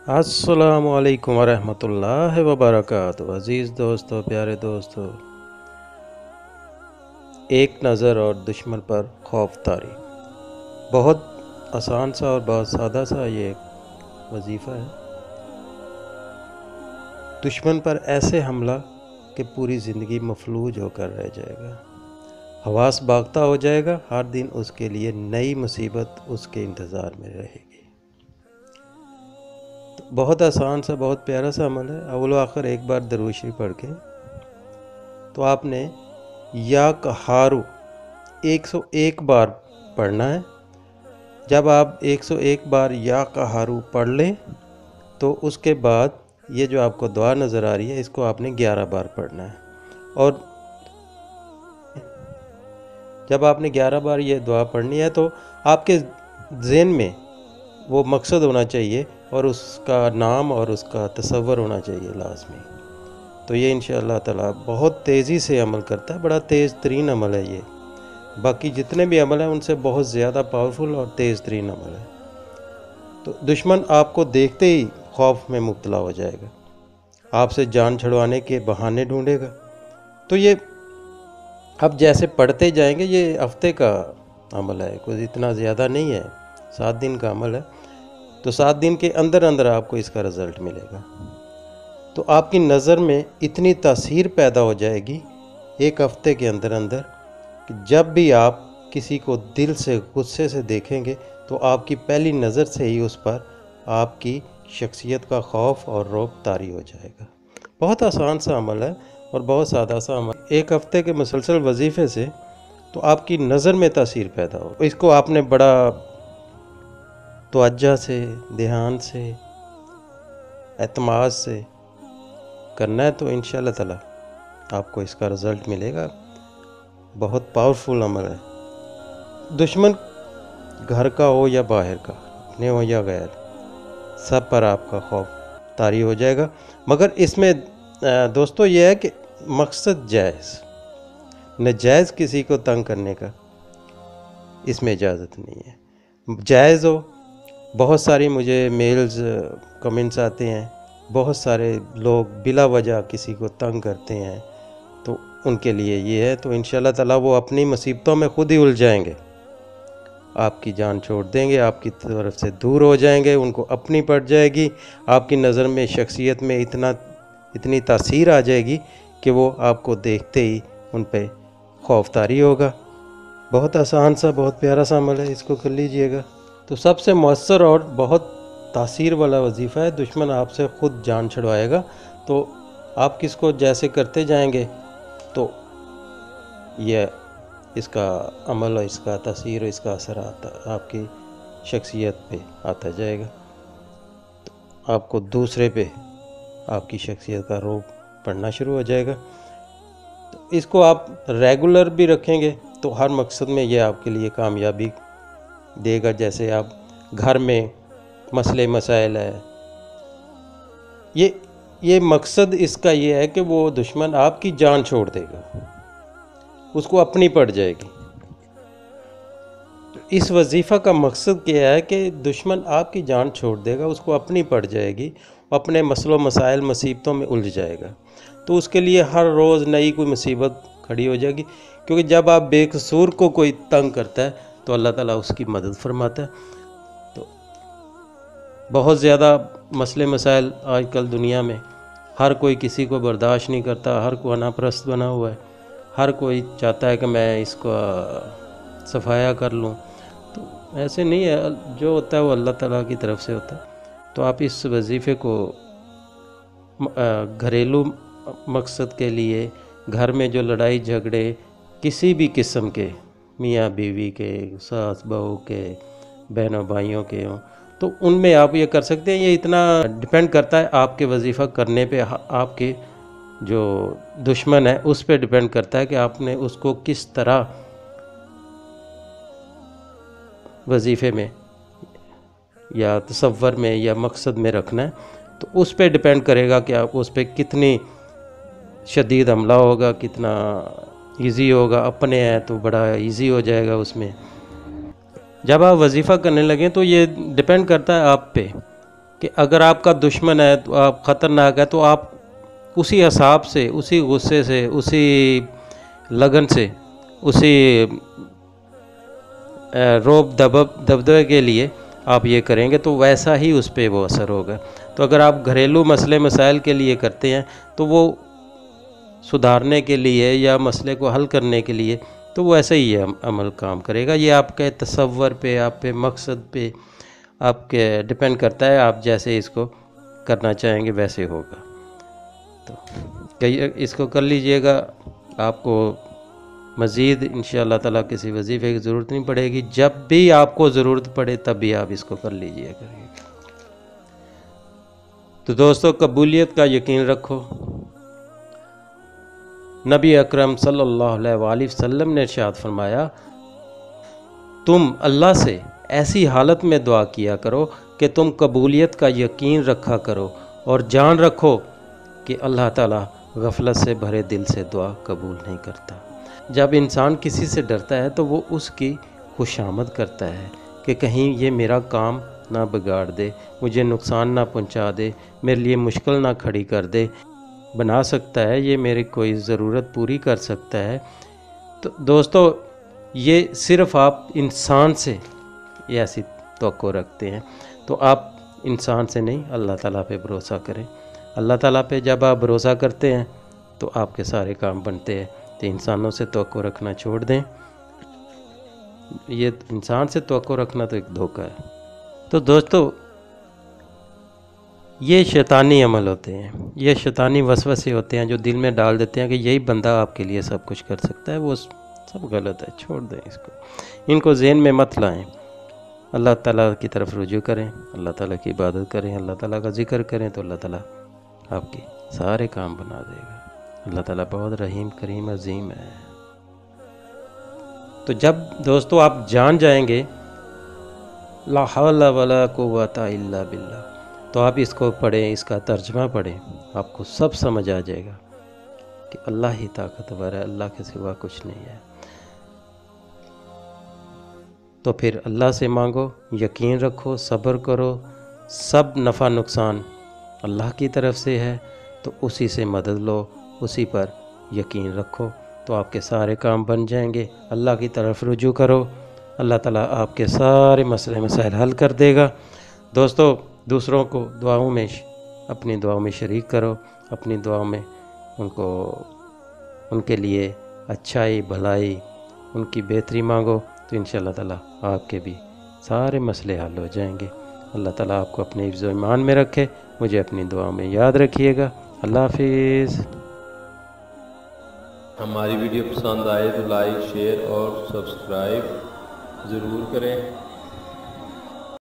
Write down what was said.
अस्सलामुअलैकुम वरहमतुल्लाहि वबरकातुहू। अज़ीज़ दोस्तों, प्यारे दोस्तों, एक नज़र और दुश्मन पर खौफ तारी। बहुत आसान सा और बहुत सादा सा ये वजीफ़ा है। दुश्मन पर ऐसे हमला कि पूरी ज़िंदगी मफलूज होकर रह जाएगा, हवास बागता हो जाएगा। हर दिन उसके लिए नई मुसीबत उसके इंतज़ार में रहेगी। तो बहुत आसान सा, बहुत प्यारा सा अमल है। अव्वल आखिर एक बार दरूद शरीफ पढ़ के तो आपने या कहारू 101 बार पढ़ना है। जब आप 101 बार या कहारू पढ़ लें तो उसके बाद ये जो आपको दुआ नज़र आ रही है, इसको आपने 11 बार पढ़ना है। और जब आपने 11 बार ये दुआ पढ़नी है तो आपके ज़हन में वो मकसद होना चाहिए और उसका नाम और उसका तसव्वुर होना चाहिए लाज़मी। तो ये इंशाअल्लाह ताला बहुत तेज़ी से अमल करता है। बड़ा तेज़ तरीन अमल है ये, बाकी जितने भी अमल हैं उनसे बहुत ज़्यादा पावरफुल और तेज़ तरीन अमल है। तो दुश्मन आपको देखते ही खौफ में मुब्तला हो जाएगा, आपसे जान छुड़वाने के बहाने ढूंढेगा। तो ये अब जैसे पढ़ते जाएंगे, ये हफ्ते का अमल है, कुछ इतना ज़्यादा नहीं है, 7 दिन का अमल है। तो 7 दिन के अंदर अंदर आपको इसका रिज़ल्ट मिलेगा। तो आपकी नज़र में इतनी तासीर पैदा हो जाएगी एक हफ्ते के अंदर अंदर कि जब भी आप किसी को दिल से गुस्से से देखेंगे तो आपकी पहली नज़र से ही उस पर आपकी शख्सियत का खौफ और रौब तारी हो जाएगा। बहुत आसान सा अमल है और बहुत सादा सा अमल। एक हफ्ते के मुसलसल वजीफ़े से तो आपकी नज़र में तासीर पैदा हो। इसको आपने बड़ा तवज्जो से, ध्यान से, एतमाद से करना है तो इंशाअल्लाह ताला आपको इसका रिज़ल्ट मिलेगा। बहुत पावरफुल अमल है। दुश्मन घर का हो या बाहर का, अपने हो या गैर, सब पर आपका खौफ तारी हो जाएगा। मगर इसमें दोस्तों ये है कि मकसद जायज़, नाजायज़ किसी को तंग करने का इसमें इजाज़त नहीं है। जायज़ हो। बहुत सारी मुझे मेल्स कमेंट्स आते हैं, बहुत सारे लोग बिला वजह किसी को तंग करते हैं, तो उनके लिए ये है। तो इंशाअल्लाह ताला वो अपनी मुसीबतों में खुद ही उलझाएंगे, आपकी जान छोड़ देंगे, आपकी तरफ से दूर हो जाएंगे, उनको अपनी पड़ जाएगी। आपकी नज़र में, शख्सियत में इतनी तासीर आ जाएगी कि वो आपको देखते ही उन पे खौफ तारी होगा। बहुत आसान सा, बहुत प्यारा सा अमल है, इसको कर लीजिएगा। तो सबसे मौसर और बहुत तासीर वाला वजीफ़ा है। दुश्मन आपसे ख़ुद जान छुड़वाएगा। तो आप किसको जैसे करते जाएंगे तो ये इसका अमल और इसका तासीर, इसका असर आपकी शख्सियत पे आता जाएगा। तो आपको दूसरे पे आपकी शख्सियत का रौब पड़ना शुरू हो जाएगा। तो इसको आप रेगुलर भी रखेंगे तो हर मकसद में ये आपके लिए कामयाबी देगा। जैसे आप घर में मसले मसाइल है, ये मकसद इसका ये है कि वो दुश्मन आपकी जान छोड़ देगा, उसको अपनी पड़ जाएगी। तो इस वजीफ़ा का मकसद क्या है कि दुश्मन आपकी जान छोड़ देगा, उसको अपनी पड़ जाएगी, अपने मसलों मसाइल मुसीबतों में उलझ जाएगा। तो उसके लिए हर रोज़ नई कोई मुसीबत खड़ी हो जाएगी, क्योंकि जब आप बेकसूर को कोई तंग करता है तो अल्लाह ताला उसकी मदद फरमाता है। तो बहुत ज़्यादा मसले मसाइल आजकल दुनिया में, हर कोई किसी को बर्दाश्त नहीं करता, हर कोई अनापरस्त बना हुआ है, हर कोई चाहता है कि मैं इसको सफाया कर लूँ। तो ऐसे नहीं है, जो होता है वो अल्लाह ताला की तरफ से होता है। तो आप इस वजीफ़े को घरेलू मकसद के लिए, घर में जो लड़ाई झगड़े किसी भी किस्म के, मियाँ बीवी के, सास बहू के, बहनों भाइयों के हों, तो उनमें आप ये कर सकते हैं। ये इतना डिपेंड करता है आपके वजीफ़ा करने पे, आपके जो दुश्मन है उस पे डिपेंड करता है कि आपने उसको किस तरह वजीफ़े में या तसव्वुर में या मकसद में रखना है। तो उस पे डिपेंड करेगा कि आप उस पे कितनी शदीद हमला होगा, कितना इजी होगा। अपने हैं तो बड़ा इजी हो जाएगा उसमें। जब आप वजीफ़ा करने लगें तो ये डिपेंड करता है आप पे कि अगर आपका दुश्मन है तो आप ख़तरनाक है, तो आप उसी हिसाब से, उसी गुस्से से, उसी लगन से, उसी रोब दबदबे के लिए आप ये करेंगे तो वैसा ही उस पर वो असर होगा। तो अगर आप घरेलू मसले मसाइल के लिए करते हैं तो वो सुधारने के लिए या मसले को हल करने के लिए तो वो ऐसा ही अमल काम करेगा। ये आपके तसव्वुर पे, आप पे मकसद पे आपके डिपेंड करता है, आप जैसे इसको करना चाहेंगे वैसे होगा। तो इसको कर लीजिएगा, आपको मज़ीद इंशाअल्लाह ताला किसी वजीफ़े की ज़रूरत नहीं पड़ेगी। जब भी आपको ज़रूरत पड़े तब भी आप इसको कर लीजिए करिए। तो दोस्तों, कबूलियत का यकीन रखो। नबी अकरम सल्लल्लाहु अलैहि वसल्लम ने इरशाद फरमाया, तुम अल्लाह से ऐसी हालत में दुआ किया करो कि तुम कबूलियत का यकीन रखा करो और जान रखो कि अल्लाह ताला गफलत से भरे दिल से दुआ कबूल नहीं करता। जब इंसान किसी से डरता है तो वो उसकी खुशामद करता है कि कहीं ये मेरा काम ना बिगाड़ दे, मुझे नुकसान ना पहुंचा दे, मेरे लिए मुश्किल ना खड़ी कर दे, बना सकता है, ये मेरी कोई ज़रूरत पूरी कर सकता है। तो दोस्तों, ये सिर्फ़ आप इंसान से ये ऐसी तवक्को रखते हैं, तो आप इंसान से नहीं अल्लाह ताला पे भरोसा करें। अल्लाह ताला पे जब आप भरोसा करते हैं तो आपके सारे काम बनते हैं। तो इंसानों से तवक्को रखना छोड़ दें। ये इंसान से तवक्को रखना तो एक धोखा है। तो दोस्तों, ये शैतानी अमल होते हैं, ये शैतानी वसवसे होते हैं जो दिल में डाल देते हैं कि यही बंदा आपके लिए सब कुछ कर सकता है। वो सब गलत है, छोड़ दें इसको, इनको ज़हन में मत लाएं। अल्लाह ताला की तरफ रुजू करें, अल्लाह ताला की इबादत करें, अल्लाह ताला का जिक्र करें, तो अल्लाह ताला आपके सारे काम बना देगा। अल्लाह ताला बहुत रहीम करीम अजीम है। तो जब दोस्तों आप जान जाएंगे ला हौला वला कुव्वता इल्ला बिल्लाह, तो आप इसको पढ़ें, इसका तर्जमा पढ़ें, आपको सब समझ आ जाएगा कि अल्लाह ही ताकतवर है, अल्लाह के सिवा कुछ नहीं है। तो फिर अल्लाह से मांगो, यकीन रखो, सब्र करो, सब नफ़ा नुकसान अल्लाह की तरफ से है, तो उसी से मदद लो, उसी पर यकीन रखो, तो आपके सारे काम बन जाएंगे। अल्लाह की तरफ रुजू करो, अल्लाह ताला आपके सारे मसले मसाइल हल कर देगा। दोस्तों, दूसरों को दुआओं में, अपनी दुआओं में शरीक करो, अपनी दुआओं में उनके लिए अच्छाई भलाई, उनकी बेहतरी मांगो, तो इंशाअल्लाह ताला आपके भी सारे मसले हल हो जाएंगे। अल्लाह ताला आपको अपने हिफ्ज़ व ईमान में रखे। मुझे अपनी दुआओं में याद रखिएगा। अल्लाह हाफिज़। हमारी वीडियो पसंद आए तो लाइक, शेयर और सब्सक्राइब ज़रूर करें।